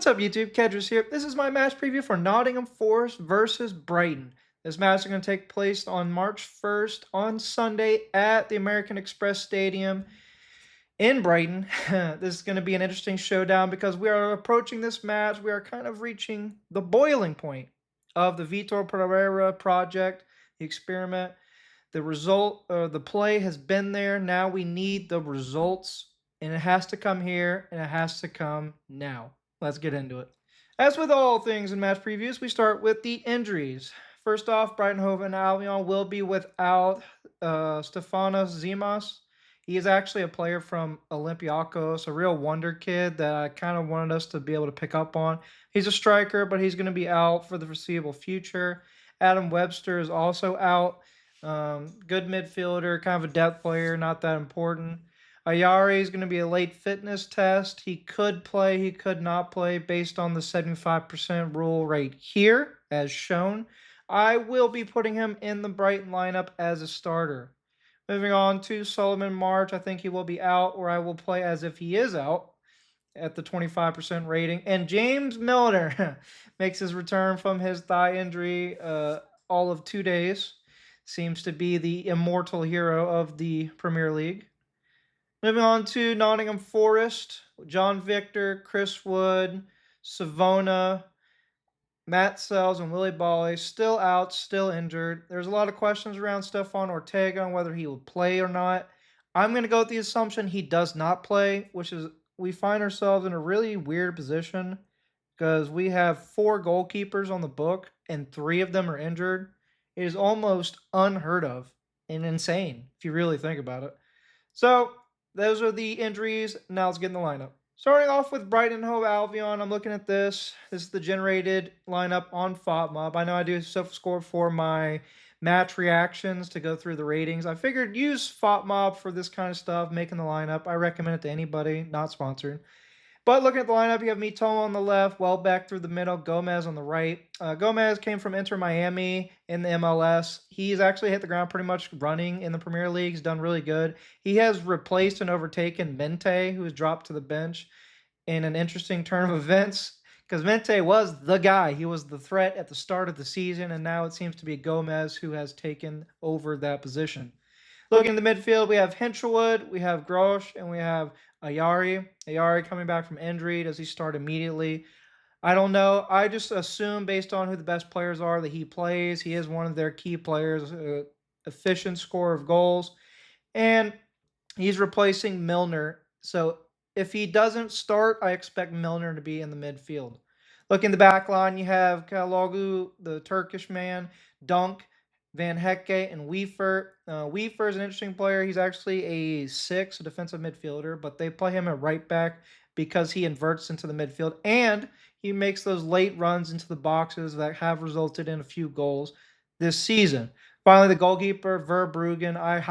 What's up, YouTube? Kedris here. This is my match preview for Nottingham Forest versus Brighton. This match is going to take place on March 1st on Sunday at the American Express Stadium in Brighton. This is going to be an interesting showdown because we are approaching this match. We are kind of reaching the boiling point of the Vitor Pereira project, the experiment. The play has been there. Now we need the results, and it has to come here, and it has to come now. Let's get into it. As with all things in match previews, we start with the injuries. First off, Brighton Hove and Albion will be without Stefanos Zimas. He is actually a player from Olympiacos, a real wonder kid that I kind of wanted us to be able to pick up on. He's a striker, but he's going to be out for the foreseeable future. Adam Webster is also out. Good midfielder, kind of a depth player, not that important. Ayari is going to be a late fitness test. He could play, he could not play based on the 75% rule right here, as shown. I will be putting him in the Brighton lineup as a starter. Moving on to Solomon March, I think he will be out, or I will play as if he is out at the 25% rating. And James Milner makes his return from his thigh injury all of 2 days. Seems to be the immortal hero of the Premier League. Moving on to Nottingham Forest, John Victor, Chris Wood, Savona, Matt Sells, and Willie Bally still out, still injured. There's a lot of questions around Stefan Ortega on whether he will play or not. I'm going to go with the assumption he does not play, which is we find ourselves in a really weird position because we have 4 goalkeepers on the book and 3 of them are injured. It is almost unheard of and insane if you really think about it. So those are the injuries. Now let's get in the lineup. Starting off with Brighton Hove Albion, I'm looking at this. This is the generated lineup on FOTMob. I know I do SofaScore for my match reactions to go through the ratings. I figured use FOTMob for this kind of stuff, making the lineup. I recommend it to anybody, not sponsored. But looking at the lineup, you have Mitoma on the left, Welbeck through the middle, Gomez on the right. Gomez came from Inter Miami in the MLS. He's actually hit the ground pretty much running in the Premier League. He's done really good. He has replaced and overtaken Mente, who was dropped to the bench in an interesting turn of events because Mente was the guy. He was the threat at the start of the season, and now it seems to be Gomez who has taken over that position. Looking in the midfield, we have Hinchelwood, we have Grosh, and we have Ayari. Ayari coming back from injury. Does he start immediately? I don't know. I just assume based on who the best players are that he plays. He is one of their key players, efficient scorer of goals. And he's replacing Milner. So if he doesn't start, I expect Milner to be in the midfield. Look in the back line, you have Kalogu, the Turkish man, Dunk, Van Hecke, and Weefer. Weefer is an interesting player. He's actually a 6, a defensive midfielder, but they play him at right back because he inverts into the midfield, and he makes those late runs into the boxes that have resulted in a few goals this season. Finally, the goalkeeper, Verbruggen. I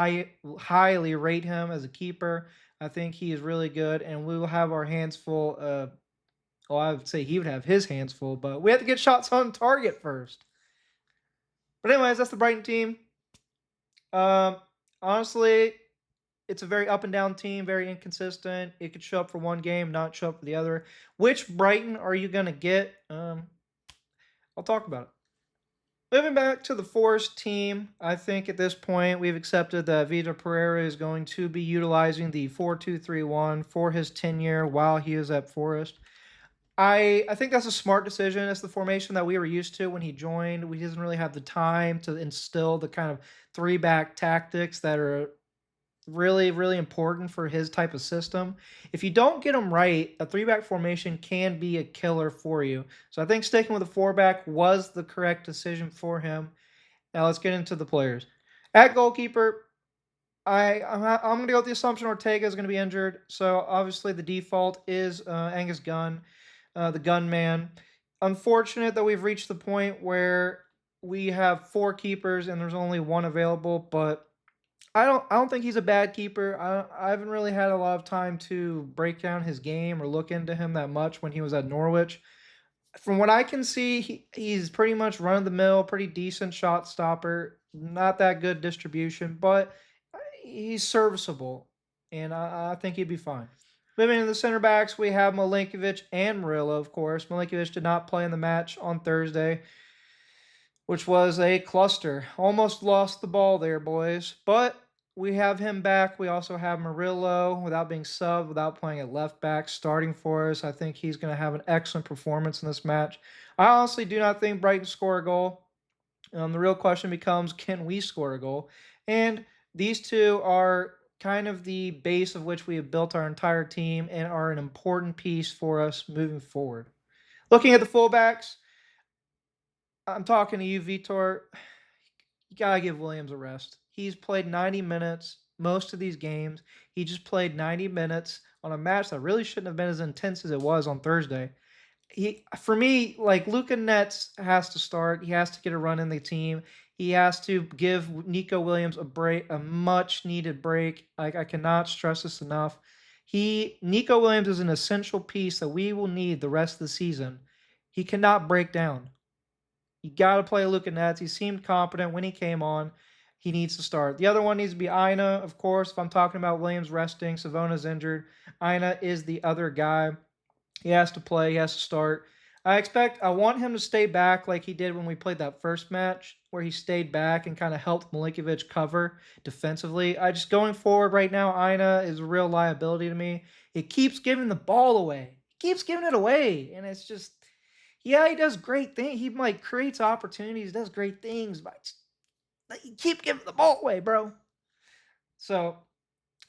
highly rate him as a keeper. I think he is really good, and we will have our hands full. Well, I would say he would have his hands full, but we have to get shots on target first. But anyways, that's the Brighton team. Honestly, it's a very up and down team, very inconsistent. It could show up for one game, not show up for the other. Which Brighton are you going to get? I'll talk about it. Moving back to the Forest team, I think at this point we've accepted that Vitor Pereira is going to be utilizing the 4-2-3-1 for his tenure while he is at Forest. I think that's a smart decision. It's the formation that we were used to when he joined. We doesn't really have the time to instill the kind of 3-back tactics that are really, really important for his type of system. If you don't get them right, a 3-back formation can be a killer for you. So I think sticking with a 4-back was the correct decision for him. Now let's get into the players. At goalkeeper, I'm going to go with the assumption Ortega is going to be injured. So obviously the default is Angus Gunn, the gunman. Unfortunate that we've reached the point where we have 4 keepers and there's only 1 available, but I don't think he's a bad keeper. I haven't really had a lot of time to break down his game or look into him that much when he was at Norwich. From what I can see, he's pretty much run of the mill, pretty decent shot stopper. Not that good distribution, but he's serviceable, and I think he'd be fine. Moving to the center backs, we have Milinkovic and Murillo, of course. Milinkovic did not play in the match on Thursday, which was a cluster. Almost lost the ball there, boys. But we have him back. We also have Murillo without being subbed, without playing at left back, starting for us. I think he's going to have an excellent performance in this match. I honestly do not think Brighton score a goal. The real question becomes, can we score a goal? And these two are kind of the base of which we have built our entire team and are an important piece for us moving forward. Looking at the fullbacks, I'm talking to you, Vitor. You gotta give Williams a rest. He's played 90 minutes most of these games. He just played 90 minutes on a match that really shouldn't have been as intense as it was on Thursday. For me, like Luca Nets has to start. He has to get a run in the team. He has to give Nico Williams a break, a much needed break. Like I cannot stress this enough. Nico Williams is an essential piece that we will need the rest of the season. He cannot break down. You got to play Luca Nets. He seemed competent when he came on. He needs to start. The other one needs to be Ina, of course. If I'm talking about Williams resting, Savona's injured. Ina is the other guy. He has to play. He has to start. I want him to stay back like he did when we played that first match, where he stayed back and kind of helped Milinkovic cover defensively. I just going forward right now, Ina is a real liability to me. He keeps giving the ball away. He keeps giving it away, and it's just, yeah, he does great things. He like creates opportunities, does great things, but you keep giving the ball away, bro. So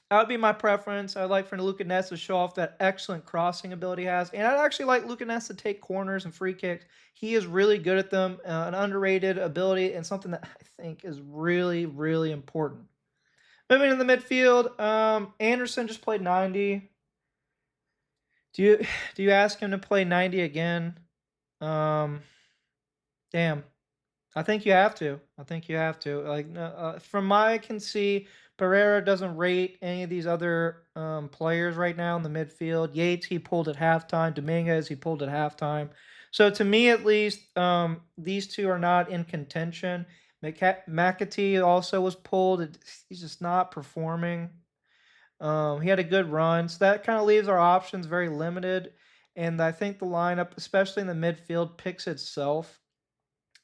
that would be my preference. I'd like for Luca Ness to show off that excellent crossing ability he has. And I'd actually like Luca Ness to take corners and free kicks. He is really good at them, an underrated ability, and something that I think is really, really important. Moving to the midfield, Anderson just played 90. Do you do you ask him to play 90 again? Um, damn. I think you have to. I think you have to. Like from my I can see, Pereira doesn't rate any of these other players right now in the midfield. Yates he pulled at halftime. Dominguez he pulled at halftime. So to me at least, these two are not in contention. McAtee also was pulled. He's just not performing. He had a good run, so that kind of leaves our options very limited. And I think the lineup, especially in the midfield, picks itself.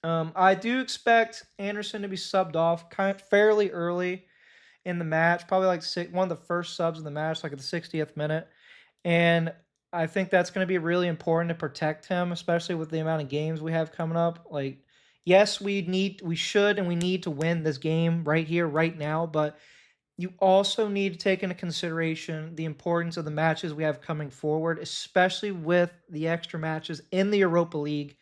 I do expect Anderson to be subbed off kind of fairly early in the match, probably like one of the first subs in the match, like at the 60th minute. And I think that's going to be really important to protect him, especially with the amount of games we have coming up. Like, yes, we should, and we need to win this game right here, right now. But you also need to take into consideration the importance of the matches we have coming forward, especially with the extra matches in the Europa League.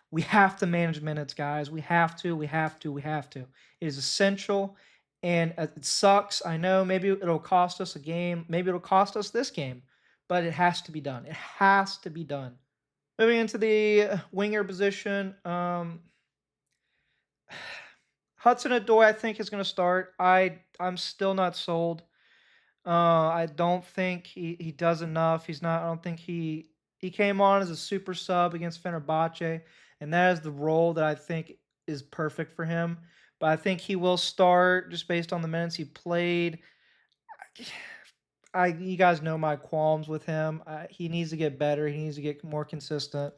We have to manage minutes, guys. We have to. We have to. We have to. It is essential, and it sucks. I know. Maybe it'll cost us a game. Maybe it'll cost us this game, but it has to be done. It has to be done. Moving into the winger position, Hudson-Odoi, I think is going to start. I'm still not sold. I don't think he does enough. He's not. I don't think he came on as a super sub against Fenerbahce, and that is the role that I think is perfect for him. But I think he will start just based on the minutes he played. You guys know my qualms with him. He needs to get better. He needs to get more consistent.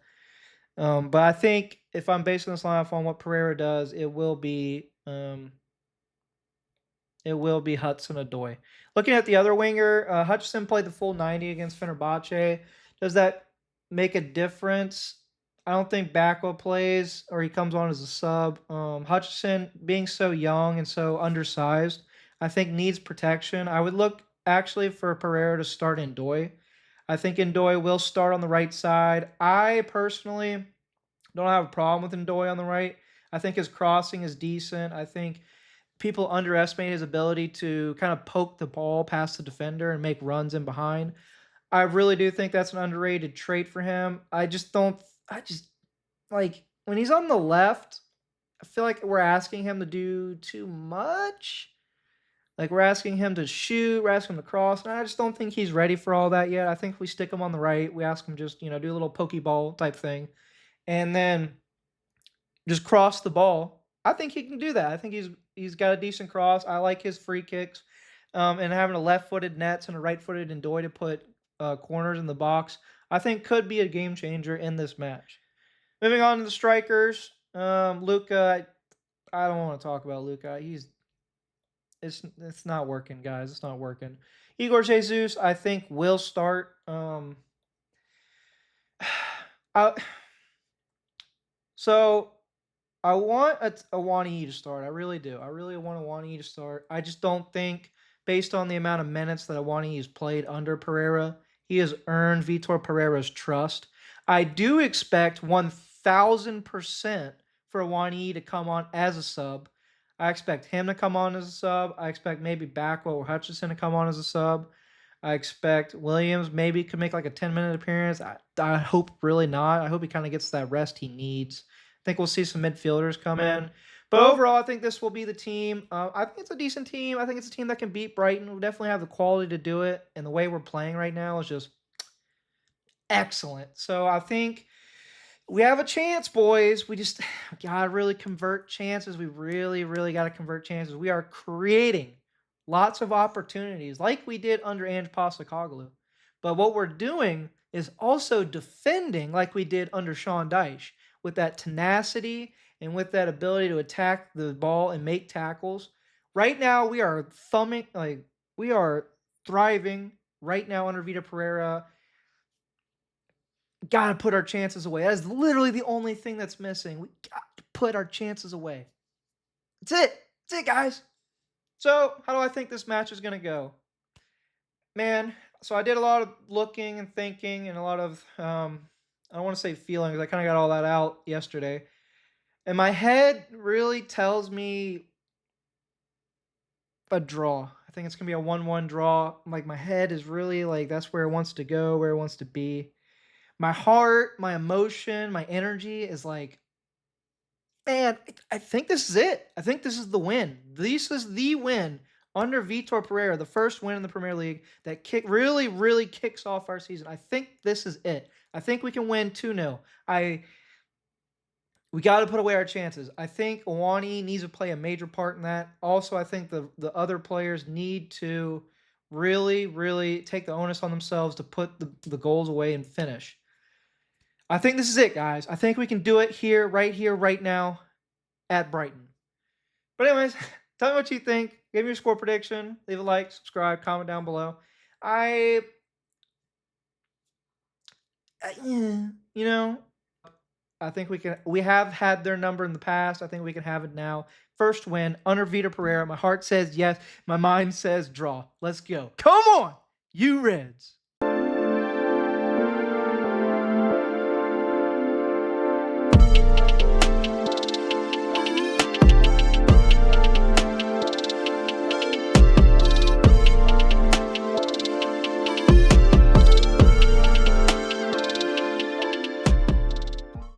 But I think if I'm basing this lineup on what Pereira does, it will be Hudson-Odoi. Looking at the other winger, Hutchinson played the full 90 against Fenerbahce. Does that make a difference? I don't think Backo plays or he comes on as a sub. Hutchinson, being so young and so undersized, I think needs protection. I would look actually for Pereira to start Ndoye. I think Ndoye will start on the right side. I personally don't have a problem with Ndoye on the right. I think his crossing is decent. I think people underestimate his ability to kind of poke the ball past the defender and make runs in behind. I really do think that's an underrated trait for him. I just like when he's on the left, I feel like we're asking him to do too much. Like we're asking him to shoot, we're asking him to cross, and I just don't think he's ready for all that yet. I think if we stick him on the right, we ask him just, do a little pokeball type thing, and then just cross the ball. I think he can do that. I think he's got a decent cross. I like his free kicks, and having a left-footed Nets and a right-footed Ndoye to put corners in the box, I think could be a game changer in this match. Moving on to the strikers, Luca. I don't want to talk about Luca. It's not working, guys. It's not working. Igor Jesus, I think will start. I, so I want Awani to start. I really do. I really want Awani to start. I just don't think, based on the amount of minutes that Awani has played under Pereira, he has earned Vitor Pereira's trust. I do expect 1,000% for Awani to come on as a sub. I expect him to come on as a sub. I expect maybe Backwell or Hutchinson to come on as a sub. I expect Williams maybe could make like a 10-minute appearance. I hope really not. I hope he kind of gets that rest he needs. I think we'll see some midfielders come in. But overall, I think this will be the team. I think it's a decent team. I think it's a team that can beat Brighton. We definitely have the quality to do it. And the way we're playing right now is just excellent. So I think we have a chance, boys. We just gotta really convert chances. We really, really gotta convert chances. We are creating lots of opportunities, like we did under Ange Postecoglou. But what we're doing is also defending, like we did under Sean Dyche, with that tenacity and with that ability to attack the ball and make tackles. Right now, we are we are thriving right now under Vita Pereira. Got to put our chances away. That is literally the only thing that's missing. We got to put our chances away. That's it. That's it, guys. So, how do I think this match is going to go? Man, so I did a lot of looking and thinking and a lot of, I don't want to say feeling because I kind of got all that out yesterday. And my head really tells me a draw. I think it's going to be a 1-1 draw. Like, my head is really like, that's where it wants to go, where it wants to be. My heart, my emotion, my energy is like, man, I think this is it. I think this is the win. This is the win under Vitor Pereira, the first win in the Premier League that really, really kicks off our season. I think this is it. I think we can win 2-0. We got to put away our chances. I think Awani needs to play a major part in that. Also, I think the other players need to really, really take the onus on themselves to put the goals away and finish. I think this is it, guys. I think we can do it here, right now, at Brighton. But anyways, tell me what you think. Give me your score prediction. Leave a like, subscribe, comment down below. You know, I think we have had their number in the past. I think we can have it now. First win under Vita Pereira. My heart says yes. My mind says draw. Let's go. Come on, you Reds.